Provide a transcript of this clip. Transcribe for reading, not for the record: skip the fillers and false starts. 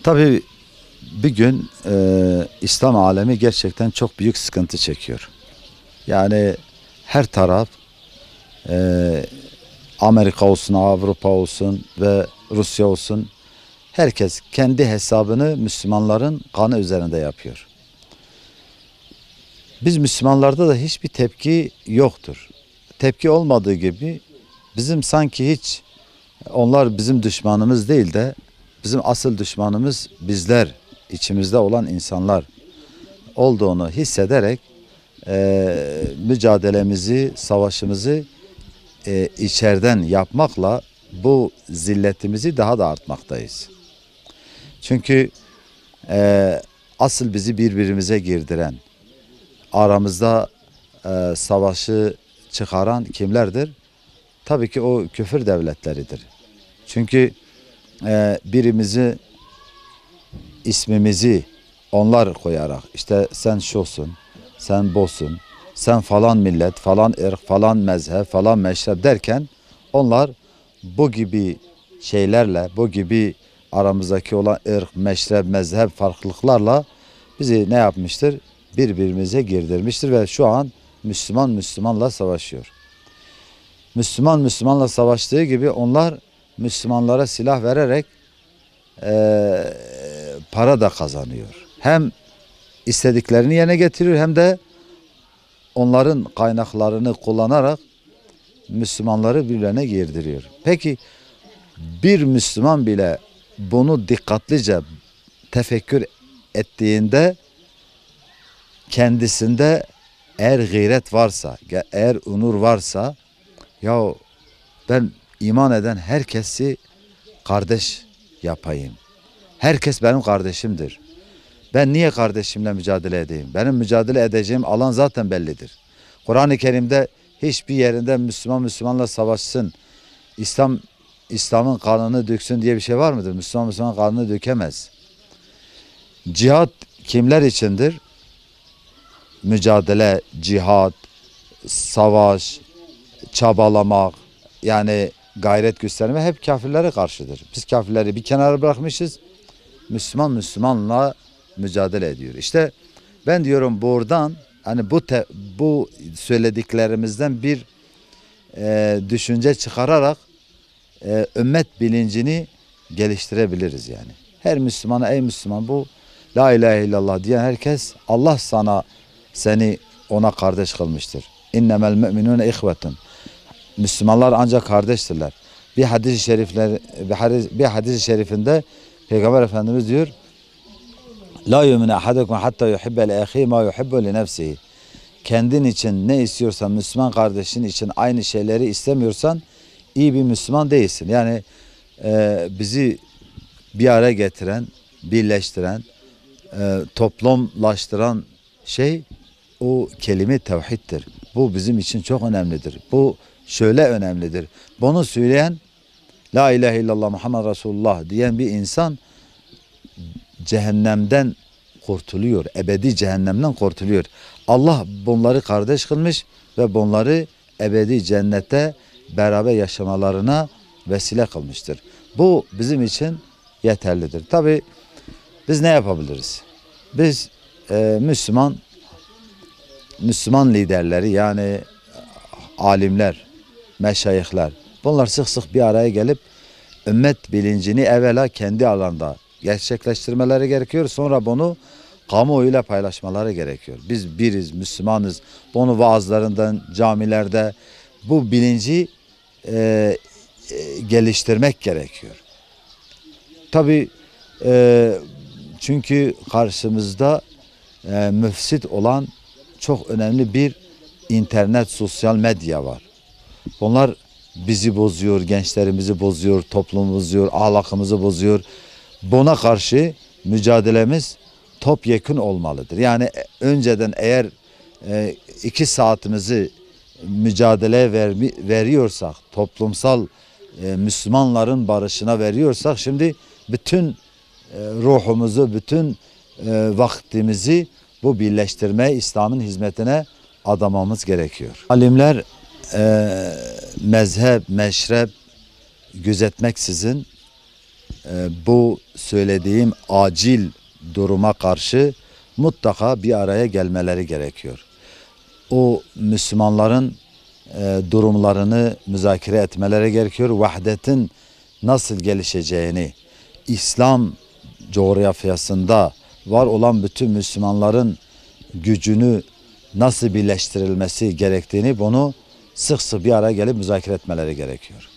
Tabii bir gün İslam alemi gerçekten çok büyük sıkıntı çekiyor. Yani her taraf e, Amerika olsun, Avrupa olsun ve Rusya olsun herkes kendi hesabını Müslümanların kanı üzerinde yapıyor. Biz Müslümanlarda da hiçbir tepki yoktur. Tepki olmadığı gibi bizim sanki hiç onlar bizim düşmanımız değil de bizim asıl düşmanımız bizler, içimizde olan insanlar olduğunu hissederek mücadelemizi, savaşımızı içeriden yapmakla bu zilletimizi daha da artmaktayız. Çünkü asıl bizi birbirimize girdiren, aramızda savaşı çıkaran kimlerdir? Tabii ki o küfür devletleridir. Çünkü birimizi, ismimizi onlar koyarak işte sen şusun, sen bosun, sen falan millet, falan ırk, falan mezhep, falan meşrep derken onlar bu gibi şeylerle, bu gibi aramızdaki olan ırk, meşrep, mezhep farklılıklarla bizi ne yapmıştır? Birbirimize girdirmiştir ve şu an Müslüman Müslümanla savaşıyor. Müslüman Müslümanla savaştığı gibi onlar Müslümanlara silah vererek para da kazanıyor. Hem istediklerini yerine getiriyor hem de onların kaynaklarını kullanarak Müslümanları birbirlerine girdiriyor. Peki bir Müslüman bile bunu dikkatlice tefekkür ettiğinde kendisinde eğer gayret varsa, eğer onur varsa ya ben iman eden herkesi kardeş yapayım. Herkes benim kardeşimdir. Ben niye kardeşimle mücadele edeyim? Benim mücadele edeceğim alan zaten bellidir. Kur'an-ı Kerim'de hiçbir yerinde Müslüman Müslümanla savaşsın, İslam'ın kanını döksün diye bir şey var mıdır? Müslüman Müslüman kanını dökemez. Cihat kimler içindir? Mücadele, cihat, savaş, çabalamak, yani gayret gösterme hep kafirlere karşıdır. Biz kafirleri bir kenara bırakmışız. Müslüman Müslümanla mücadele ediyor. İşte ben diyorum buradan hani bu söylediklerimizden bir düşünce çıkararak ümmet bilincini geliştirebiliriz yani. Her Müslümana ey Müslüman bu la ilahe illallah diyen herkes Allah seni ona kardeş kılmıştır. İnnemel müminune ihvetun. Müslümanlar ancak kardeştirler. Bir hadis-i şerifinde Peygamber Efendimiz diyor: La yu'minu ahadukum hatta yuhibbe li ahihi ma yuhibbu li nefsihi. Kendin için ne istiyorsan Müslüman kardeşin için aynı şeyleri istemiyorsan iyi bir Müslüman değilsin. Yani bizi bir araya getiren, birleştiren, toplumlaştıran şey o kelime tevhiddir. Bu bizim için çok önemlidir. Bu şöyle önemlidir. Bunu söyleyen La ilahe illallah Muhammed Resulullah diyen bir insan cehennemden kurtuluyor. Ebedi cehennemden kurtuluyor. Allah bunları kardeş kılmış ve bunları ebedi cennette beraber yaşamalarına vesile kılmıştır. Bu bizim için yeterlidir. Tabi biz ne yapabiliriz? Biz Müslüman liderleri yani alimler, meşayihler bunlar sık sık bir araya gelip ümmet bilincini evvela kendi alanda gerçekleştirmeleri gerekiyor. Sonra bunu kamuoyuyla paylaşmaları gerekiyor. Biz biriz, Müslümanız. Bunu vaazlarından, camilerde bu bilinci geliştirmek gerekiyor. Tabii çünkü karşımızda müfsit olan çok önemli bir internet, sosyal medya var. Bunlar bizi bozuyor, gençlerimizi bozuyor, toplumumuzu bozuyor, ahlakımızı bozuyor. Buna karşı mücadelemiz topyekün olmalıdır. Yani önceden eğer 2 saatimizi mücadeleye veriyorsak, toplumsal Müslümanların barışına veriyorsak, şimdi bütün ruhumuzu, bütün vaktimizi bu birleştirmeye, İslam'ın hizmetine adamamız gerekiyor. Alimler mezhep, meşrep gözetmeksizin bu söylediğim acil duruma karşı mutlaka bir araya gelmeleri gerekiyor. O Müslümanların durumlarını müzakere etmeleri gerekiyor. Vahdetin nasıl gelişeceğini, İslam coğrafyasında var olan bütün Müslümanların gücünü nasıl birleştirilmesi gerektiğini bunu sık sık bir araya gelip müzakere etmeleri gerekiyor.